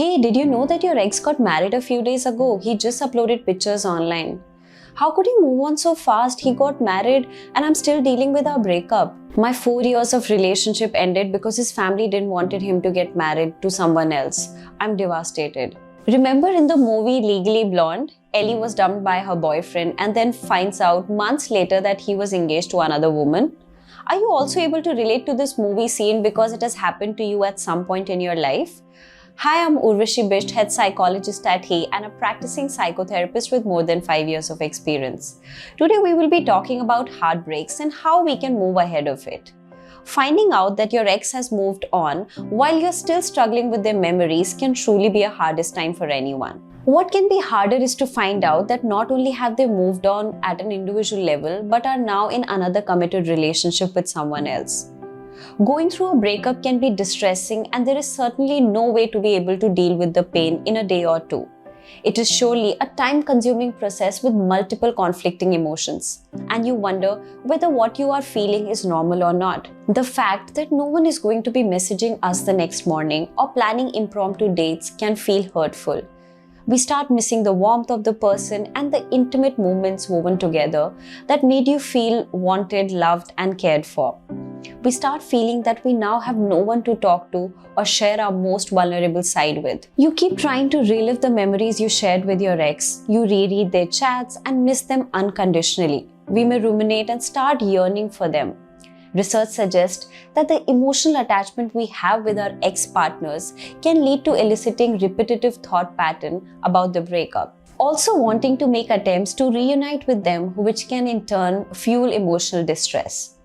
Hey, did you know that your ex got married a few days ago? He just uploaded pictures online. How could he move on so fast? He got married and I'm still dealing with our breakup. My 4 years of relationship ended because his family didn't wanted him to get married to someone else. I'm devastated. Remember in the movie Legally Blonde? Ellie was dumped by her boyfriend and then finds out months later that he was engaged to another woman. Are you also able to relate to this movie scene because it has happened to you at some point in your life? Hi, I'm Urvashi Bisht, head psychologist at Heyy and a practicing psychotherapist with more than 5 years of experience. Today we will be talking about heartbreaks and how we can move ahead of it. Finding out that your ex has moved on while you're still struggling with their memories can truly be a hardest time for anyone. What can be harder is to find out that not only have they moved on at an individual level but are now in another committed relationship with someone else. Going through a breakup can be distressing and there is certainly no way to be able to deal with the pain in a day or two. It is surely a time-consuming process with multiple conflicting emotions, and you wonder whether what you are feeling is normal or not. The fact that no one is going to be messaging us the next morning or planning impromptu dates can feel hurtful. We start missing the warmth of the person and the intimate moments woven together that made you feel wanted, loved, and cared for. We start feeling that we now have no one to talk to or share our most vulnerable side with. You keep trying to relive the memories you shared with your ex. You reread their chats and miss them unconditionally. We may ruminate and start yearning for them. Research suggests that the emotional attachment we have with our ex-partners can lead to eliciting repetitive thought pattern about the breakup. Also wanting to make attempts to reunite with them, which can in turn fuel emotional distress.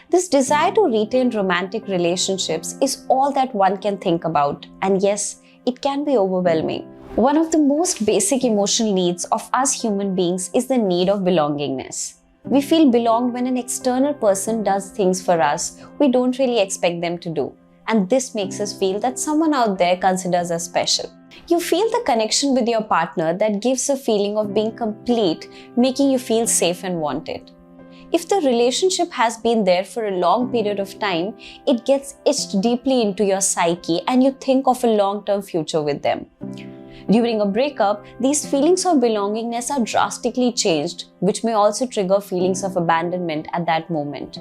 This desire to retain romantic relationships is all that one can think about, and yes, it can be overwhelming. One of the most basic emotional needs of us human beings is the need of belongingness. We feel belonged when an external person does things for us we don't really expect them to do, and this makes us feel that someone out there considers us special. You feel the connection with your partner that gives a feeling of being complete, making you feel safe and wanted. If the relationship has been there for a long period of time, it gets etched deeply into your psyche and you think of a long-term future with them. During a breakup, these feelings of belongingness are drastically changed, which may also trigger feelings of abandonment at that moment.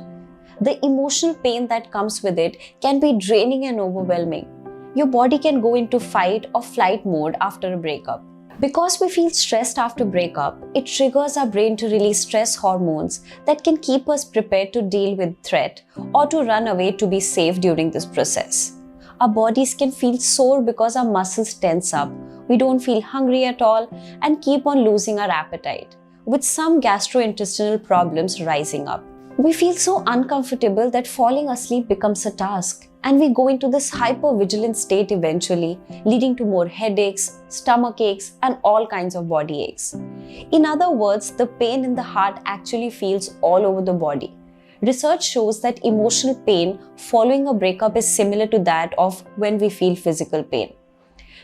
The emotional pain that comes with it can be draining and overwhelming. Your body can go into fight or flight mode after a breakup. Because we feel stressed after breakup, it triggers our brain to release stress hormones that can keep us prepared to deal with threat or to run away to be safe during this process. Our bodies can feel sore because our muscles tense up, we don't feel hungry at all, and keep on losing our appetite, with some gastrointestinal problems rising up. We feel so uncomfortable that falling asleep becomes a task, and we go into this hyper-vigilant state eventually, leading to more headaches, stomach aches, and all kinds of body aches. In other words, the pain in the heart actually feels all over the body. Research shows that emotional pain following a breakup is similar to that of when we feel physical pain.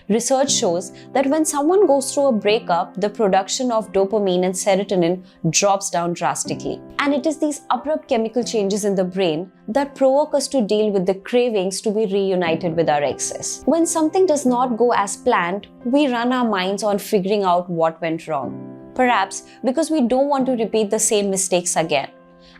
Research shows that when someone goes through a breakup, the production of dopamine and serotonin drops down drastically. And it is these abrupt chemical changes in the brain that provoke us to deal with the cravings to be reunited with our exes. When something does not go as planned, we run our minds on figuring out what went wrong. Perhaps because we don't want to repeat the same mistakes again,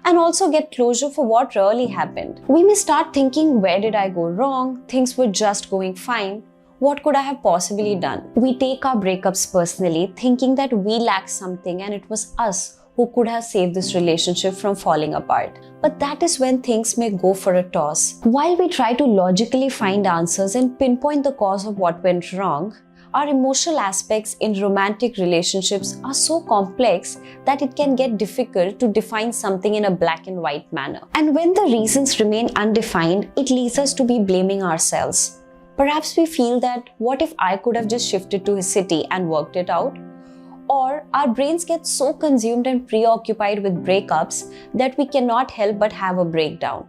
and also get closure for what really happened. We may start thinking, where did I go wrong? Things were just going fine. What could I have possibly done? We take our breakups personally, thinking that we lack something and it was us who could have saved this relationship from falling apart. But that is when things may go for a toss. While we try to logically find answers and pinpoint the cause of what went wrong, our emotional aspects in romantic relationships are so complex that it can get difficult to define something in a black and white manner. And when the reasons remain undefined, it leads us to be blaming ourselves. Perhaps we feel that, what if I could have just shifted to his city and worked it out? Or our brains get so consumed and preoccupied with breakups that we cannot help but have a breakdown.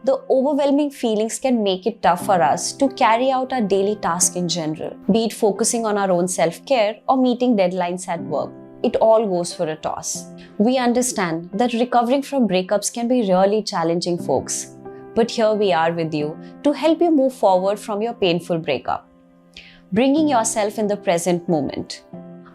The overwhelming feelings can make it tough for us to carry out our daily tasks in general, be it focusing on our own self-care or meeting deadlines at work. It all goes for a toss. We understand that recovering from breakups can be really challenging, folks. But here we are with you to help you move forward from your painful breakup. bringing yourself in the present moment.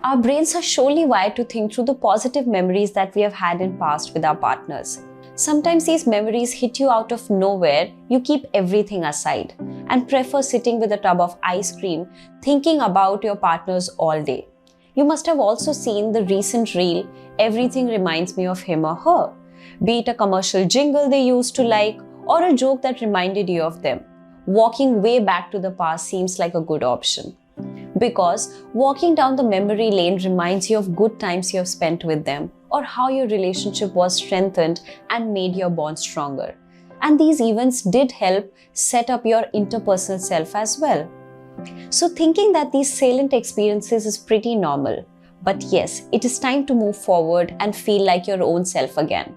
Our brains are surely wired to think through the positive memories that we have had in past with our partners. Sometimes these memories hit you out of nowhere. You keep everything aside and prefer sitting with a tub of ice cream thinking about your partners all day. You must have also seen the recent reel, "Everything reminds me of him or her," be it a commercial jingle they used to like or a joke that reminded you of them. Walking way back to the past seems like a good option, because walking down the memory lane reminds you of good times you have spent with them or how your relationship was strengthened and made your bond stronger. And these events did help set up your interpersonal self as well. So thinking that these salient experiences is pretty normal. But yes, it is time to move forward and feel like your own self again.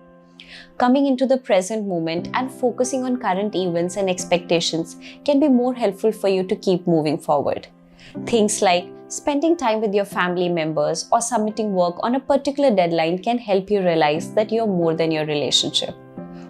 Coming into the present moment and focusing on current events and expectations can be more helpful for you to keep moving forward. Things like spending time with your family members or submitting work on a particular deadline can help you realize that you're more than your relationship.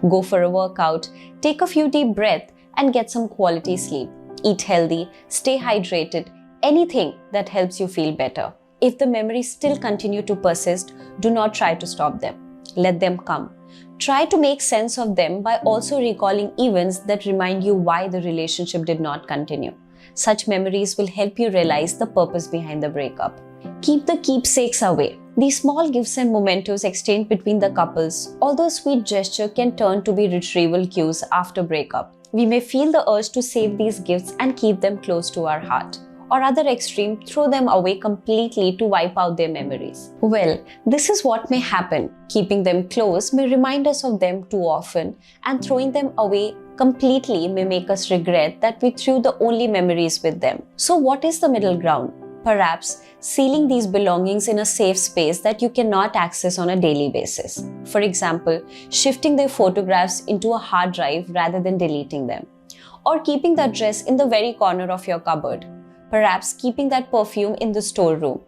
Go for a workout, take a few deep breaths, and get some quality sleep. Eat healthy, stay hydrated, anything that helps you feel better. If the memories still continue to persist, do not try to stop them. Let them come. Try to make sense of them by also recalling events that remind you why the relationship did not continue. Such memories will help you realize the purpose behind the breakup. Keep the keepsakes away. These small gifts and mementos exchanged between the couples, although a sweet gesture, can turn to be retrieval cues after breakup. We may feel the urge to save these gifts and keep them close to our heart, or other extreme, throw them away completely to wipe out their memories. Well, this is what may happen. Keeping them close may remind us of them too often, and throwing them away completely may make us regret that we threw the only memories with them. So what is the middle ground? Perhaps sealing these belongings in a safe space that you cannot access on a daily basis. For example, shifting their photographs into a hard drive rather than deleting them. Or keeping that dress in the very corner of your cupboard. Perhaps keeping that perfume in the storeroom.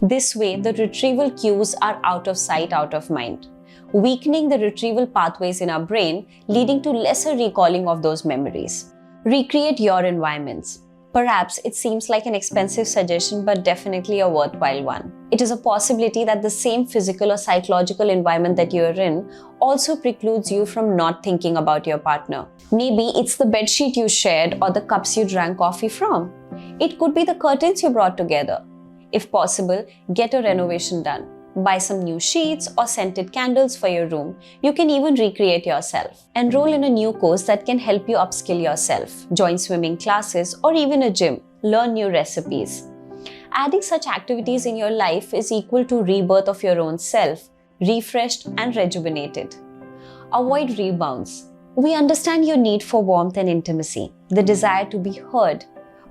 This way, the retrieval cues are out of sight, out of mind, weakening the retrieval pathways in our brain, leading to lesser recalling of those memories. Recreate your environments. Perhaps it seems like an expensive suggestion, but definitely a worthwhile one. It is a possibility that the same physical or psychological environment that you are in also precludes you from not thinking about your partner. Maybe it's the bedsheet you shared or the cups you drank coffee from. It could be the curtains you brought together. If possible, get a renovation done. Buy some new sheets or scented candles for your room. You can even recreate yourself. Enroll in a new course that can help you upskill yourself. Join swimming classes or even a gym. Learn new recipes. Adding such activities in your life is equal to rebirth of your own self, refreshed and rejuvenated. Avoid rebounds. We understand your need for warmth and intimacy, the desire to be heard.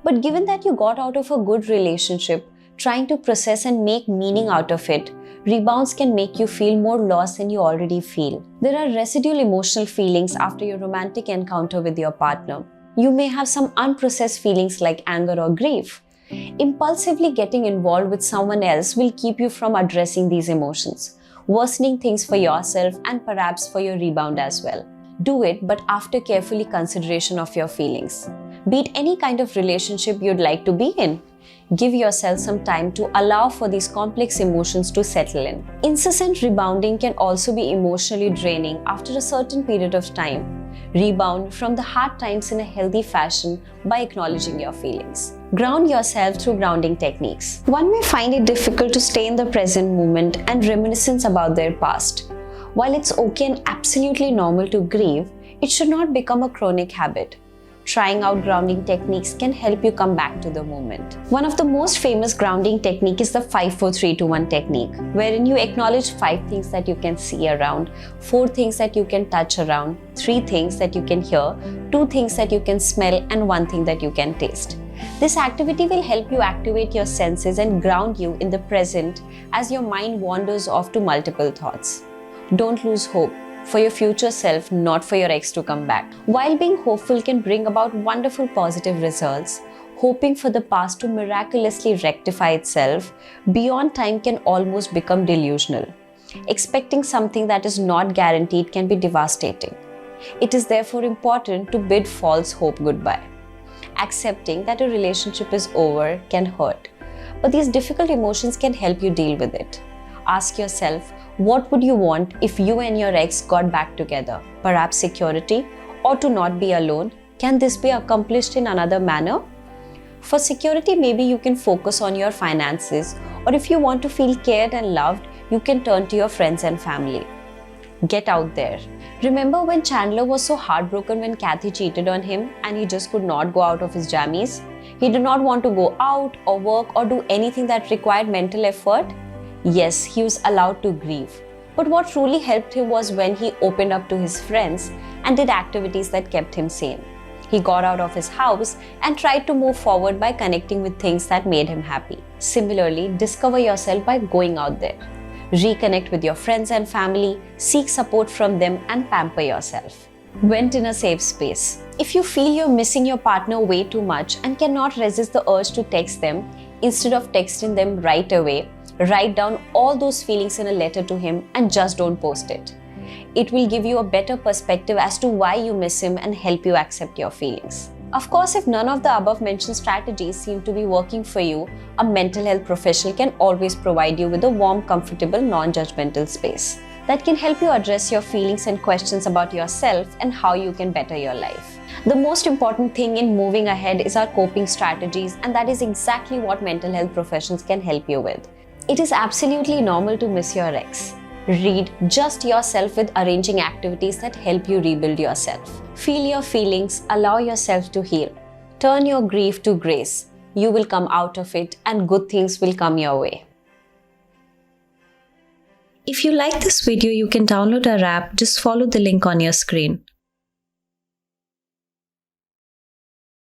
But given that you got out of a good relationship, trying to process and make meaning out of it, rebounds can make you feel more lost than you already feel. There are residual emotional feelings after your romantic encounter with your partner. You may have some unprocessed feelings like anger or grief. Impulsively getting involved with someone else will keep you from addressing these emotions, worsening things for yourself and perhaps for your rebound as well. Do it, but after carefully consideration of your feelings. Be it any kind of relationship you'd like to be in. Give yourself some time to allow for these complex emotions to settle in. Incessant rebounding can also be emotionally draining after a certain period of time. Rebound from the hard times in a healthy fashion by acknowledging your feelings. Ground yourself through grounding techniques. One may find it difficult to stay in the present moment and reminiscence about their past. While it's okay and absolutely normal to grieve, it should not become a chronic habit. Trying out grounding techniques can help you come back to the moment. One of the most famous grounding technique is the 5-4-3-2-1 technique, wherein you acknowledge 5 things that you can see around, 4 things that you can touch around, 3 things that you can hear, 2 things that you can smell, and 1 thing that you can taste. This activity will help you activate your senses and ground you in the present as your mind wanders off to multiple thoughts. Don't lose hope for your future self, not for your ex to come back. While being hopeful can bring about wonderful positive results, hoping for the past to miraculously rectify itself beyond time can almost become delusional. Expecting something that is not guaranteed can be devastating. It is therefore important to bid false hope goodbye. accepting that a relationship is over can hurt. But these difficult emotions can help you deal with it. Ask yourself, what would you want if you and your ex got back together? Perhaps security, or to not be alone? Can this be accomplished in another manner? For security, maybe you can focus on your finances, or if you want to feel cared and loved, you can turn to your friends and family. Get out there. Remember when Chandler was so heartbroken when Kathy cheated on him and he just could not go out of his jammies? He did not want to go out or work or do anything that required mental effort? Yes, he was allowed to grieve. But what truly helped him was when he opened up to his friends and did activities that kept him sane. He got out of his house and tried to move forward by connecting with things that made him happy. Similarly, discover yourself by going out there. Reconnect with your friends and family, seek support from them, and pamper yourself. Vent in a safe space. If you feel you're missing your partner way too much and cannot resist the urge to text them, instead of texting them right away, write down all those feelings in a letter to him and just don't post it. It will give you a better perspective as to why you miss him and help you accept your feelings. Of course, if none of the above mentioned strategies seem to be working for you, a mental health professional can always provide you with a warm, comfortable, non-judgmental space that can help you address your feelings and questions about yourself and how you can better your life. The most important thing in moving ahead is our coping strategies, and that is exactly what mental health professionals can help you with. It is absolutely normal to miss your ex. Read Just Yourself with arranging activities that help you rebuild yourself. Feel your feelings, allow yourself to heal. Turn your grief to grace. You will come out of it and good things will come your way. If you like this video, you can download our app. Just follow the link on your screen.